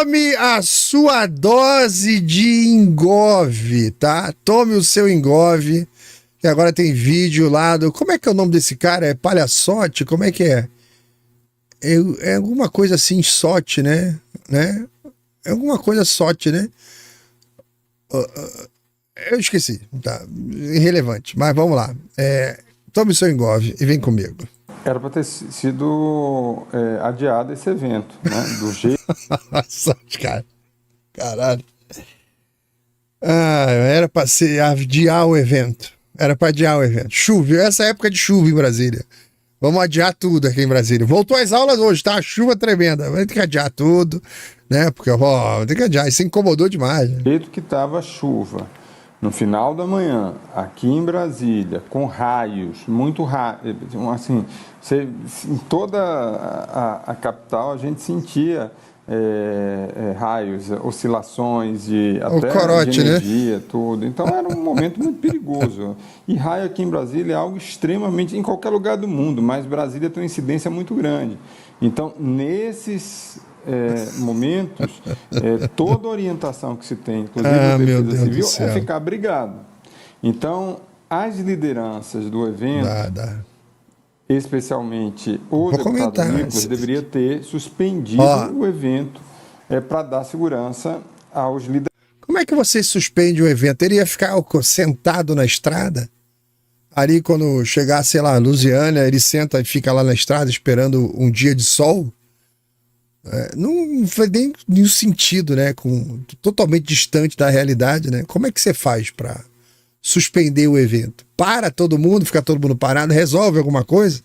Tome a sua dose de Engove, tá? Tome o seu Engove, que agora tem vídeo lá do... Como é que é o nome desse cara? É Palhaçote? Como é que é? É alguma coisa assim, Sote, né? É alguma coisa Sote, né? Eu esqueci, tá? Irrelevante, mas vamos lá. Tome o seu Engove e vem comigo. Era para ter sido adiado esse evento, né? Do jeito... Sorte, cara. Caralho. Era para adiar o evento. Era para adiar o evento. Chuva, essa época de chuva em Brasília. Vamos adiar tudo aqui em Brasília. Voltou às aulas hoje, tá? Chuva tremenda. Vai ter que adiar tudo, né? Porque, tem que adiar. Isso incomodou demais. Né? Do jeito que estava a chuva, no final da manhã, aqui em Brasília, com raios, muito raios, assim, em toda a capital a gente sentia raios, oscilações até de energia, né? Tudo. Então era um momento muito perigoso. E raio aqui em Brasília é algo extremamente, em qualquer lugar do mundo, mas Brasília tem uma incidência muito grande. Então, nesses momentos, toda orientação que se tem, inclusive da Defesa Civil, é ficar abrigado. Então, as lideranças do evento, especialmente o deputado Nicolas, deveria ter suspendido o evento para dar segurança aos líderes. Como é que você suspende o evento? Ele ia ficar sentado na estrada? Ali, quando chegar, sei lá, Lusiânia, ele senta e fica lá na estrada esperando um dia de sol? Não faz nem nenhum sentido, né? Totalmente distante da realidade, né? Como é que você faz para suspender o evento? Para todo mundo, fica todo mundo parado, resolve alguma coisa?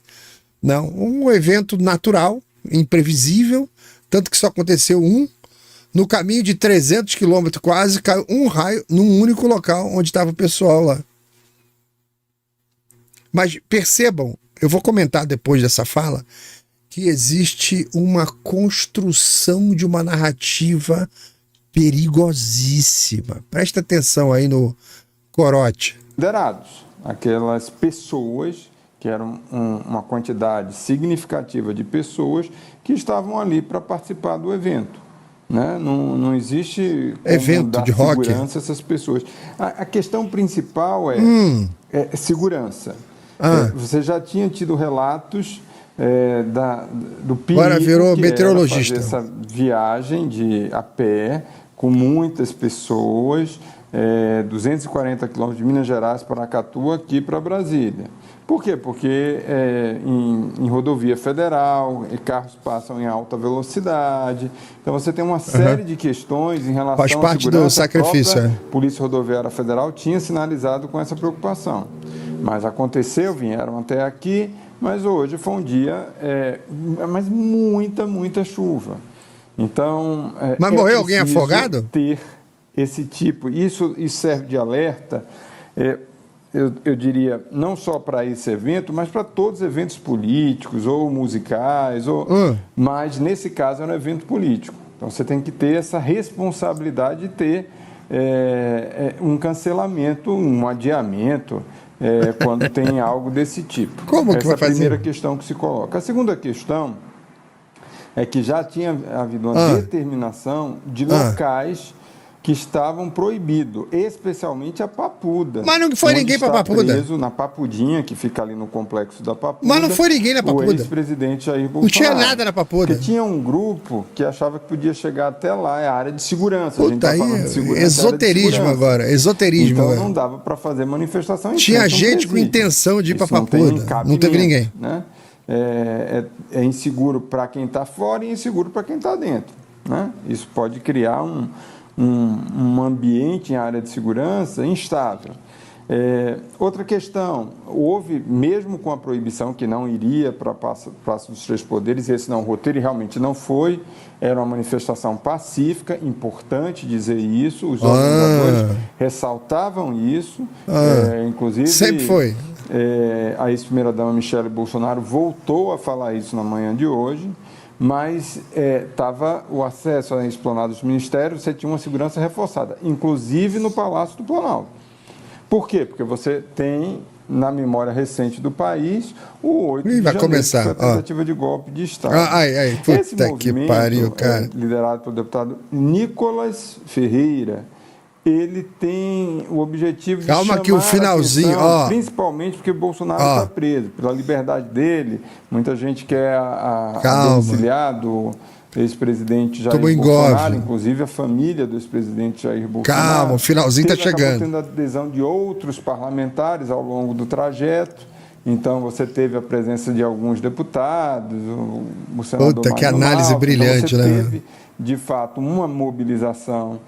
Não, um evento natural, imprevisível, tanto que só aconteceu no caminho de 300 quilômetros quase, caiu um raio num único local onde estava o pessoal lá. Mas percebam, eu vou comentar depois dessa fala, que existe uma construção de uma narrativa perigosíssima. Presta atenção aí no Corote. Liderados, aquelas pessoas, que eram uma quantidade significativa de pessoas que estavam ali para participar do evento. Né? Não existe evento dar de segurança rock. a essas pessoas. A questão principal é segurança. Você já tinha tido relatos do perigo agora virou que meteorologista. Era fazer essa viagem a pé com muitas pessoas, 240 quilômetros de Minas Gerais para Aracatu, aqui para Brasília. Por quê? Porque em rodovia federal, carros passam em alta velocidade. Então você tem uma série de questões em relação à segurança. Faz parte do sacrifício. A Polícia Rodoviária Federal tinha sinalizado com essa preocupação. Mas aconteceu, vieram até aqui, mas hoje foi um dia, mas muita chuva. Então, mas morreu alguém afogado? Ter esse tipo, isso serve de alerta, eu diria, não só para esse evento, mas para todos os eventos políticos ou musicais, mas nesse caso é um evento político. Então você tem que ter essa responsabilidade de ter um cancelamento, um adiamento, quando tem algo desse tipo. Como que vai fazer? Essa é a primeira questão que se coloca. A segunda questão é que já tinha havido uma determinação de locais que estavam proibidos, especialmente a Papuda. Mas não foi ninguém para Papuda? Preso na Papudinha, que fica ali no complexo da Papuda. Mas não foi ninguém na Papuda? O ex-presidente Jair Bolsonaro. Não tinha nada na Papuda. Porque tinha um grupo que achava que podia chegar até lá, é a área de segurança. Puta, a gente tá falando de segurança, esoterismo agora, esoterismo. Então agora. Não dava para fazer manifestação. Tinha gente com intenção de ir para Papuda. Não teve ninguém. Né? É inseguro para quem está fora e inseguro para quem está dentro. Né? Isso pode criar um ambiente em área de segurança instável. Outra questão, houve, mesmo com a proibição que não iria para a Praça dos Três Poderes, esse não, o roteiro realmente não foi, era uma manifestação pacífica, importante dizer isso, os organizadores ressaltavam isso, inclusive... Sempre foi. A ex-primeira-dama Michele Bolsonaro voltou a falar isso na manhã de hoje, mas estava o acesso à esplanada dos ministérios, você tinha uma segurança reforçada, inclusive no Palácio do Planalto. Por quê? Porque você tem na memória recente do país, o 8 de Vai janeiro, começar, que foi a tentativa de golpe de Estado. Esse que pariu, cara. Liderado pelo deputado Nicolas Ferreira, ele tem o objetivo de chamar que o finalzinho, atenção, principalmente porque Bolsonaro está preso, pela liberdade dele. Muita gente quer domiciliar do ex-presidente Jair Bolsonaro, inclusive a família do ex-presidente Jair Bolsonaro. Calma, o finalzinho está chegando. Tendo a adesão de outros parlamentares ao longo do trajeto. Então, você teve a presença de alguns deputados, o senador Puta, que Magno análise Malta. brilhante, então, você né? teve, de fato, uma mobilização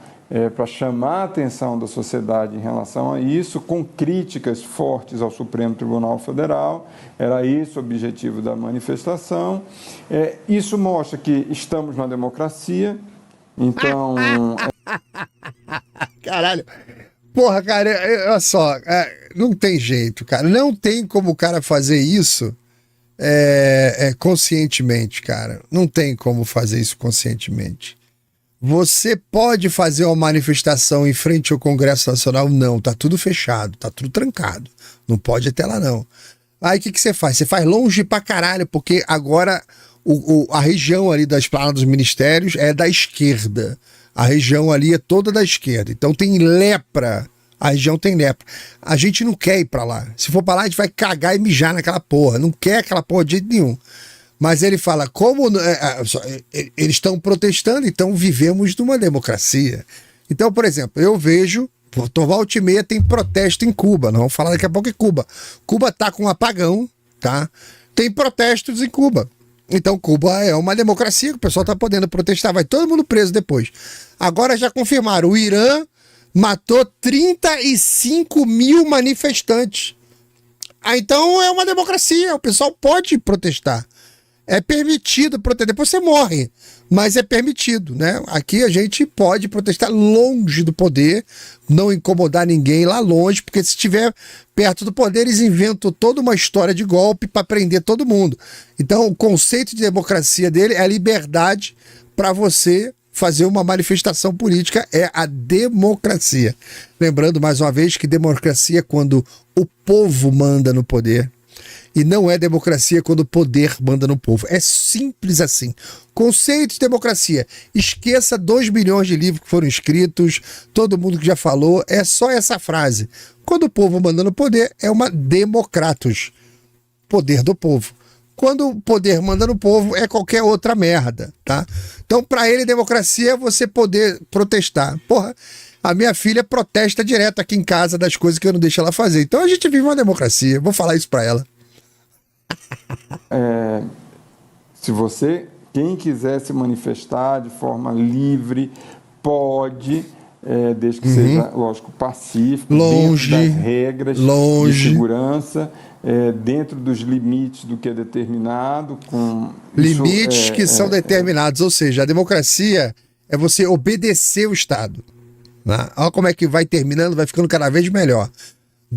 para chamar a atenção da sociedade em relação a isso, com críticas fortes ao Supremo Tribunal Federal. Era esse o objetivo da manifestação. Isso mostra que estamos na democracia. Então... Caralho. Porra, cara, olha só, não tem jeito, cara. Não tem como o cara fazer isso conscientemente, cara. Não tem como fazer isso conscientemente. Você pode fazer uma manifestação em frente ao Congresso Nacional? Não, tá tudo fechado, tá tudo trancado. Não pode até lá, não. Aí o que você faz? Você faz longe pra caralho, porque agora a região ali da Esplanada dos Ministérios é da esquerda. A região ali é toda da esquerda. Então tem lepra. A região tem lepra. A gente não quer ir pra lá. Se for pra lá, a gente vai cagar e mijar naquela porra. Não quer aquela porra de jeito nenhum. Mas ele fala, como eles estão protestando, então vivemos numa democracia. Então, por exemplo, eu vejo, volta e meia tem protesto em Cuba, não vamos falar daqui a pouco em Cuba. Cuba tá com um apagão, tá? Tem protestos em Cuba. Então, Cuba é uma democracia, que o pessoal tá podendo protestar, vai todo mundo preso depois. Agora já confirmaram, o Irã matou 35 mil manifestantes. Então é uma democracia, o pessoal pode protestar. É permitido protestar, depois você morre, mas é permitido, né? Aqui a gente pode protestar longe do poder, não incomodar ninguém lá longe, porque se estiver perto do poder, eles inventam toda uma história de golpe para prender todo mundo. Então, o conceito de democracia dele é a liberdade para você fazer uma manifestação política, é a democracia. Lembrando, mais uma vez, que democracia é quando o povo manda no poder. E não é democracia quando o poder manda no povo. É simples assim. Conceito de democracia. Esqueça 2 milhões de livros que foram escritos, todo mundo que já falou, é só essa frase. Quando o povo manda no poder, é uma democratos. Poder do povo. Quando o poder manda no povo, é qualquer outra merda, tá? Então, pra ele, democracia é você poder protestar. Porra, a minha filha protesta direto aqui em casa das coisas que eu não deixo ela fazer. Então, a gente vive uma democracia. Vou falar isso pra ela. Quem quiser se manifestar de forma livre, pode, desde que seja, lógico, pacífico, longe, dentro das regras longe. de segurança, dentro dos limites do que é determinado. Limites que são determinados, ou seja, a democracia é você obedecer o Estado. Né? Olha como é que vai terminando, vai ficando cada vez melhor.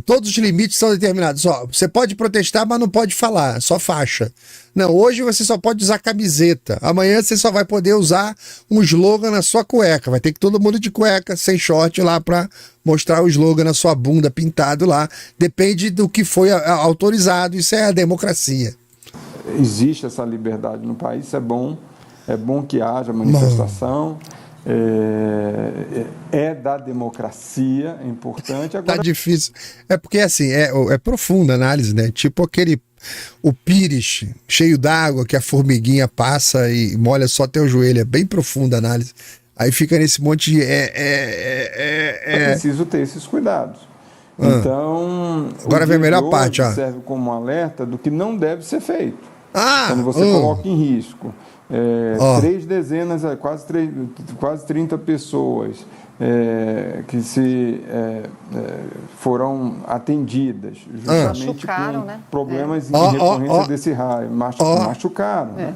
Todos os limites são determinados. Ó, você pode protestar, mas não pode falar, só faixa. Não, hoje você só pode usar camiseta. Amanhã você só vai poder usar um slogan na sua cueca. Vai ter que todo mundo de cueca, sem short lá para mostrar o slogan na sua bunda pintado lá. Depende do que foi autorizado. Isso é a democracia. Existe essa liberdade no país, isso é bom. É bom que haja manifestação. Da democracia, é importante. Agora... Tá difícil. É porque, assim, é profunda a análise, né? Tipo o pires cheio d'água que a formiguinha passa e molha só até o joelho. É bem profunda a análise. Aí fica nesse monte de... É preciso ter esses cuidados. Então... Agora vem a melhor parte, ó. Serve como um alerta do que não deve ser feito. Quando você coloca em risco. 3 dezenas, quase 30 pessoas que foram atendidas justamente com problemas em recorrência desse raio, machucaram. Né?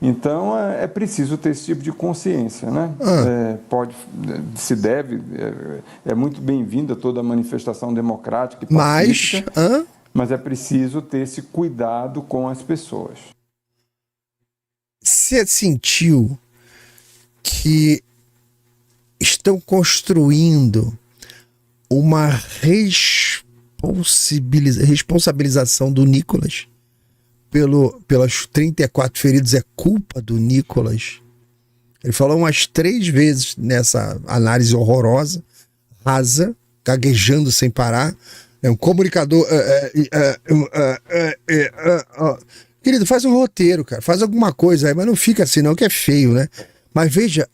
Então é preciso ter esse tipo de consciência, né? É muito bem-vinda toda a manifestação democrática e pacífica, mas é preciso ter esse cuidado com as pessoas. Você sentiu que estão construindo uma resposta responsabilização do Nicolas pelas 34 feridos é culpa do Nicolas. Ele falou umas 3 vezes nessa análise horrorosa, rasa, gaguejando sem parar. É um comunicador. Querido, faz um roteiro, cara. Faz alguma coisa aí, mas não fica assim, não, que é feio, né? Mas veja,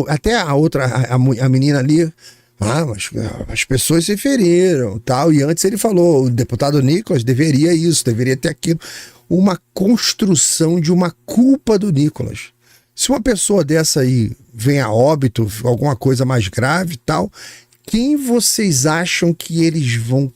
até a menina ali. Mas as pessoas se feriram, tal. E antes ele falou, o deputado Nicolas deveria isso, deveria ter aquilo. Uma construção de uma culpa do Nicolas. Se uma pessoa dessa aí vem a óbito, alguma coisa mais grave e tal, quem vocês acham que eles vão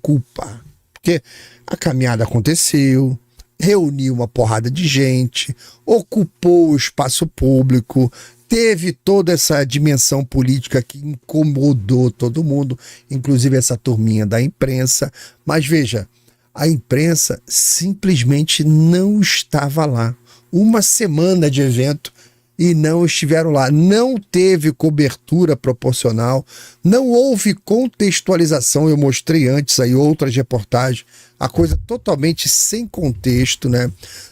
culpar? Porque a caminhada aconteceu, reuniu uma porrada de gente, ocupou o espaço público, teve toda essa dimensão política que incomodou todo mundo, inclusive essa turminha da imprensa. Mas veja, a imprensa simplesmente não estava lá. Uma semana de evento e não estiveram lá. Não teve cobertura proporcional, não houve contextualização. Eu mostrei antes aí outras reportagens, a coisa totalmente sem contexto, né?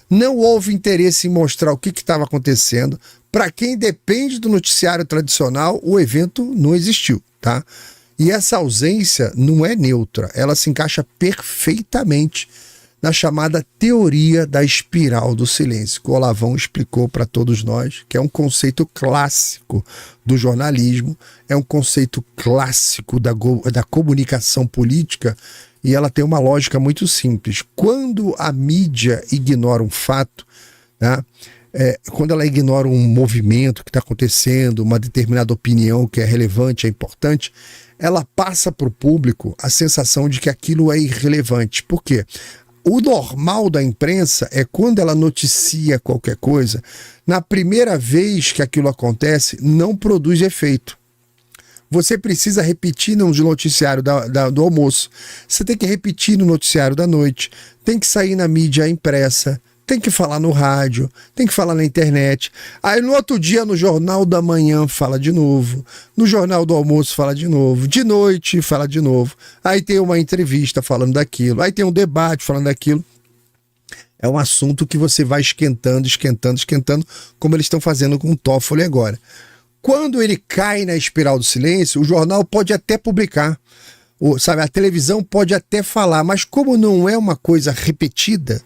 Não houve interesse em mostrar o que estava acontecendo. Para quem depende do noticiário tradicional, o evento não existiu, tá? E essa ausência não é neutra, ela se encaixa perfeitamente na chamada teoria da espiral do silêncio, que o Olavão explicou para todos nós, que é um conceito clássico do jornalismo, é um conceito clássico da comunicação política, e ela tem uma lógica muito simples. Quando a mídia ignora um fato, né, quando ela ignora um movimento que está acontecendo, uma determinada opinião que é relevante, é importante, ela passa para o público a sensação de que aquilo é irrelevante. Por quê? O normal da imprensa é quando ela noticia qualquer coisa, na primeira vez que aquilo acontece, não produz efeito. Você precisa repetir no noticiário do almoço, você tem que repetir no noticiário da noite, tem que sair na mídia impressa, tem que falar no rádio, tem que falar na internet. Aí no outro dia no Jornal da Manhã fala de novo, no Jornal do Almoço fala de novo, de noite fala de novo. Aí tem uma entrevista falando daquilo, aí tem um debate falando daquilo. É um assunto que você vai esquentando, como eles estão fazendo com o Toffoli agora. Quando ele cai na espiral do silêncio, o jornal pode até publicar, a televisão pode até falar, mas como não é uma coisa repetida,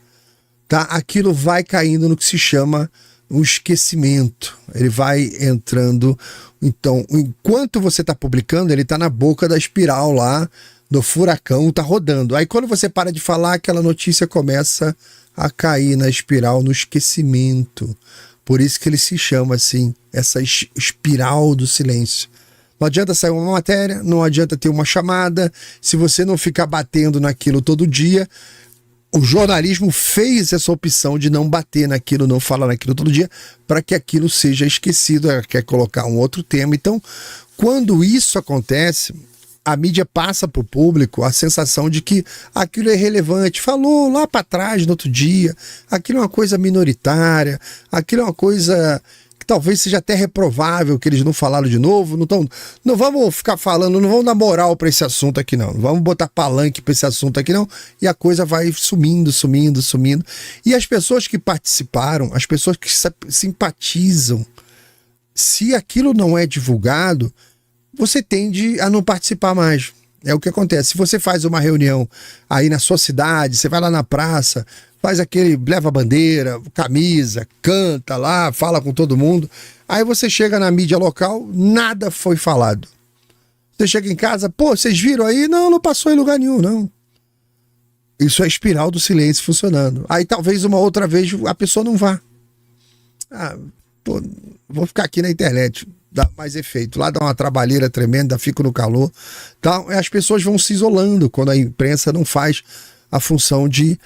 tá? Aquilo vai caindo no que se chama um esquecimento. Ele vai entrando. Então, enquanto você está publicando, ele está na boca da espiral lá, do furacão, está rodando. Aí quando você para de falar, aquela notícia começa a cair na espiral, no esquecimento. Por isso que ele se chama assim, essa espiral do silêncio. Não adianta sair uma matéria, não adianta ter uma chamada, se você não ficar batendo naquilo todo dia. O jornalismo fez essa opção de não bater naquilo, não falar naquilo todo dia, para que aquilo seja esquecido, quer colocar um outro tema. Então, quando isso acontece, a mídia passa para o público a sensação de que aquilo é irrelevante. Falou lá para trás, no outro dia, aquilo é uma coisa minoritária, aquilo é uma coisa que talvez seja até reprovável, que eles não falaram de novo. Não vamos ficar falando, não vamos dar moral para esse assunto aqui não vamos botar palanque para esse assunto aqui não, e a coisa vai sumindo. E as pessoas que participaram, as pessoas que simpatizam, se aquilo não é divulgado, você tende a não participar mais. É o que acontece. Se você faz uma reunião aí na sua cidade, você vai lá na praça, faz leva a bandeira, camisa, canta lá, fala com todo mundo. Aí você chega na mídia local, nada foi falado. Você chega em casa, vocês viram aí? Não passou em lugar nenhum, não. Isso é a espiral do silêncio funcionando. Aí talvez uma outra vez a pessoa não vá. Vou ficar aqui na internet, dá mais efeito. Lá dá uma trabalheira tremenda, fico no calor. Então, as pessoas vão se isolando quando a imprensa não faz a função de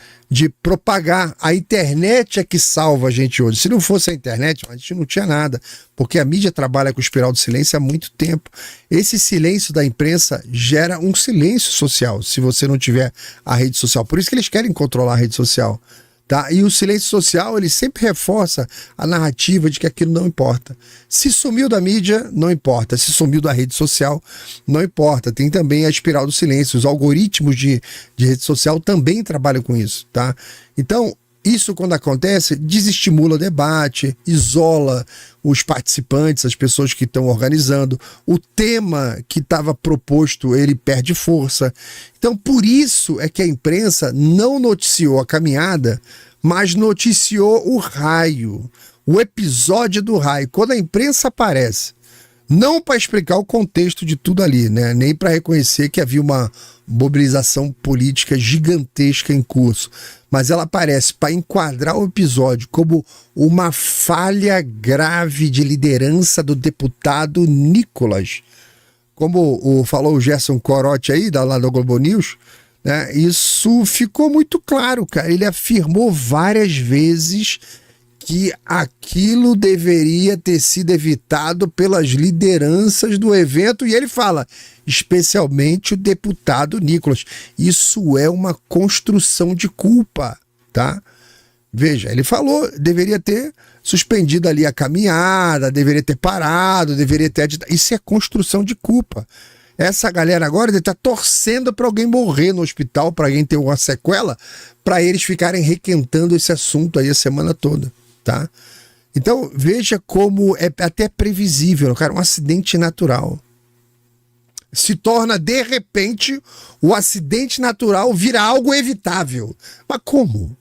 propagar. A internet é que salva a gente hoje. Se não fosse a internet, a gente não tinha nada, porque a mídia trabalha com espiral do silêncio há muito tempo. Esse silêncio da imprensa gera um silêncio social, se você não tiver a rede social. Por isso que eles querem controlar a rede social. Tá? E o silêncio social, ele sempre reforça a narrativa de que aquilo não importa. Se sumiu da mídia, não importa. Se sumiu da rede social, não importa. Tem também a espiral do silêncio. Os algoritmos de rede social também trabalham com isso. Tá? Então, isso quando acontece, desestimula o debate, isola os participantes, as pessoas que estão organizando. O tema que estava proposto, ele perde força. Então, por isso é que a imprensa não noticiou a caminhada, mas noticiou o raio, o episódio do raio. Quando a imprensa aparece, não para explicar o contexto de tudo ali, né? Nem para reconhecer que havia uma mobilização política gigantesca em curso, mas ela aparece para enquadrar o episódio como uma falha grave de liderança do deputado Nicolas. Como falou o Gerson Corotti aí, lá do Globo News, né, isso ficou muito claro, cara. Ele afirmou várias vezes que aquilo deveria ter sido evitado pelas lideranças do evento, e ele fala, especialmente o deputado Nicolas. Isso é uma construção de culpa, tá? Veja, ele falou, deveria ter suspendido ali a caminhada, deveria ter parado, deveria ter aditado. Isso é construção de culpa. Essa galera agora está torcendo para alguém morrer no hospital, para alguém ter uma sequela, para eles ficarem requentando esse assunto aí a semana toda. Tá? Então veja como é até previsível, cara, um acidente natural se torna de repente o acidente natural vira algo evitável. Mas como?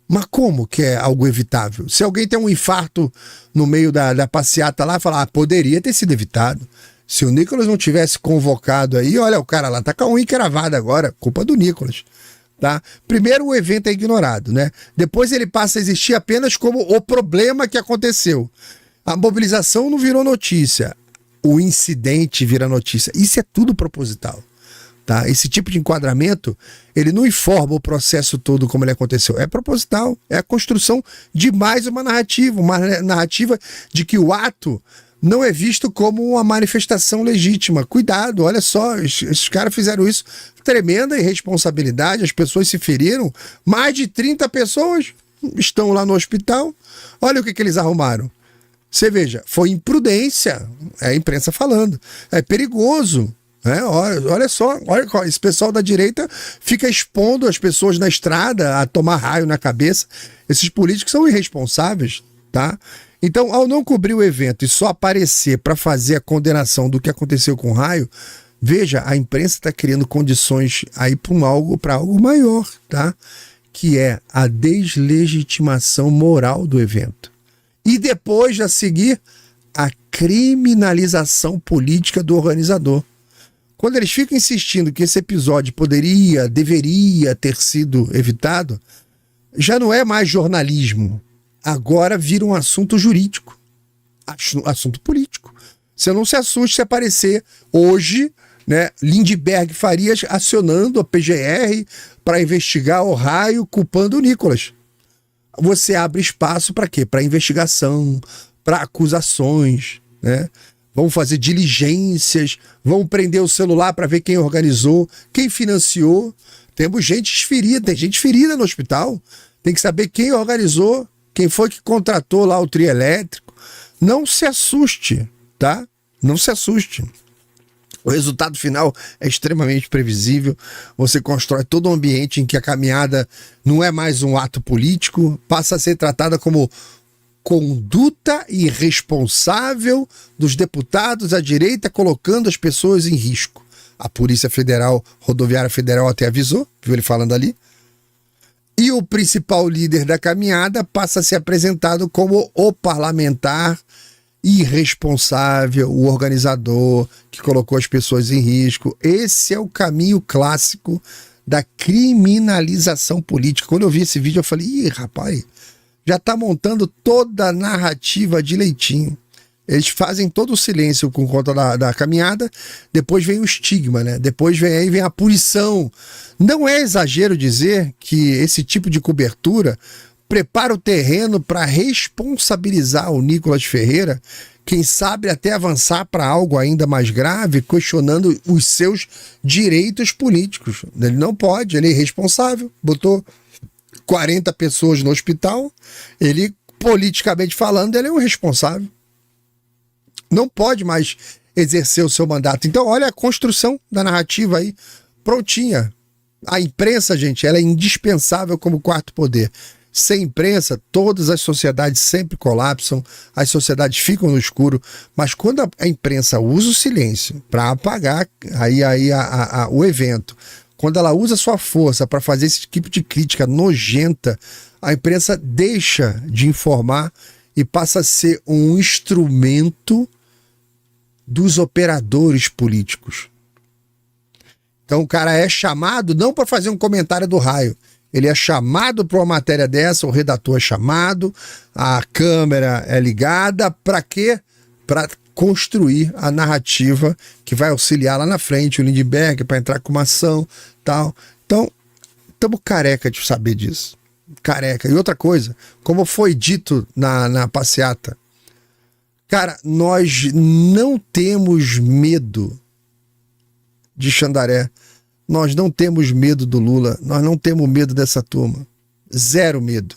Mas como que é algo evitável? Se alguém tem um infarto no meio da passeata lá, fala, poderia ter sido evitado. Se o Nicolas não tivesse convocado aí, olha, o cara lá tá com a unha encravada agora, culpa do Nicolas. Tá? Primeiro o evento é ignorado, né? Depois ele passa a existir apenas como o problema que aconteceu. A mobilização não virou notícia, o incidente vira notícia. Isso é tudo proposital, tá? Esse tipo de enquadramento, ele não informa o processo todo como ele aconteceu. É proposital, é a construção de mais uma narrativa de que o ato não é visto como uma manifestação legítima. Cuidado, olha só, esses caras fizeram isso, tremenda irresponsabilidade, as pessoas se feriram, mais de 30 pessoas estão lá no hospital, olha o que eles arrumaram. Você veja, foi imprudência, é a imprensa falando, é perigoso, né? Olha só, olha, esse pessoal da direita fica expondo as pessoas na estrada a tomar raio na cabeça, esses políticos são irresponsáveis, tá? Então, ao não cobrir o evento e só aparecer para fazer a condenação do que aconteceu com o raio, veja, a imprensa está criando condições aí para algo maior, tá? Que é a deslegitimação moral do evento. E depois, a seguir, a criminalização política do organizador. Quando eles ficam insistindo que esse episódio deveria ter sido evitado, já não é mais jornalismo. Agora vira um assunto jurídico, assunto político. Você não se assuste se aparecer hoje, né, Lindbergh Farias acionando a PGR para investigar o raio culpando o Nicolas. Você abre espaço para quê? Para investigação, para acusações, né? Vão fazer diligências, vão prender o celular para ver quem organizou, quem financiou. Temos gente ferida, tem gente ferida no hospital. Tem que saber quem organizou, quem foi que contratou lá o trio elétrico. Não se assuste, tá? Não se assuste. O resultado final é extremamente previsível. Você constrói todo um ambiente em que a caminhada não é mais um ato político, passa a ser tratada como conduta irresponsável dos deputados à direita, colocando as pessoas em risco. A Polícia Federal, Rodoviária Federal até avisou, viu ele falando ali? E o principal líder da caminhada passa a ser apresentado como o parlamentar irresponsável, o organizador que colocou as pessoas em risco. Esse é o caminho clássico da criminalização política. Quando eu vi esse vídeo eu falei, ih, rapaz, já tá montando toda a narrativa direitinho. Eles fazem todo o silêncio com conta da caminhada, depois vem o estigma, né? Depois vem a punição. Não é exagero dizer que esse tipo de cobertura prepara o terreno para responsabilizar o Nicolas Ferreira, quem sabe até avançar para algo ainda mais grave, questionando os seus direitos políticos. Ele não pode, ele é irresponsável, botou 40 pessoas no hospital, ele, politicamente falando, ele é um responsável. Não pode mais exercer o seu mandato. Então, olha a construção da narrativa aí, prontinha. A imprensa, gente, ela é indispensável como quarto poder. Sem imprensa, todas as sociedades sempre colapsam, as sociedades ficam no escuro, mas quando a imprensa usa o silêncio para apagar o evento, quando ela usa sua força para fazer esse tipo de crítica nojenta, a imprensa deixa de informar e passa a ser um instrumento dos operadores políticos. Então o cara é chamado não para fazer um comentário do raio, ele é chamado para uma matéria dessa, o redator é chamado, a câmera é ligada, para quê? Para construir a narrativa que vai auxiliar lá na frente o Lindbergh para entrar com uma ação, tal. Então, estamos careca de saber disso. Careca. E outra coisa, como foi dito na passeata, cara, nós não temos medo de Xandaré, nós não temos medo do Lula, nós não temos medo dessa turma. Zero medo.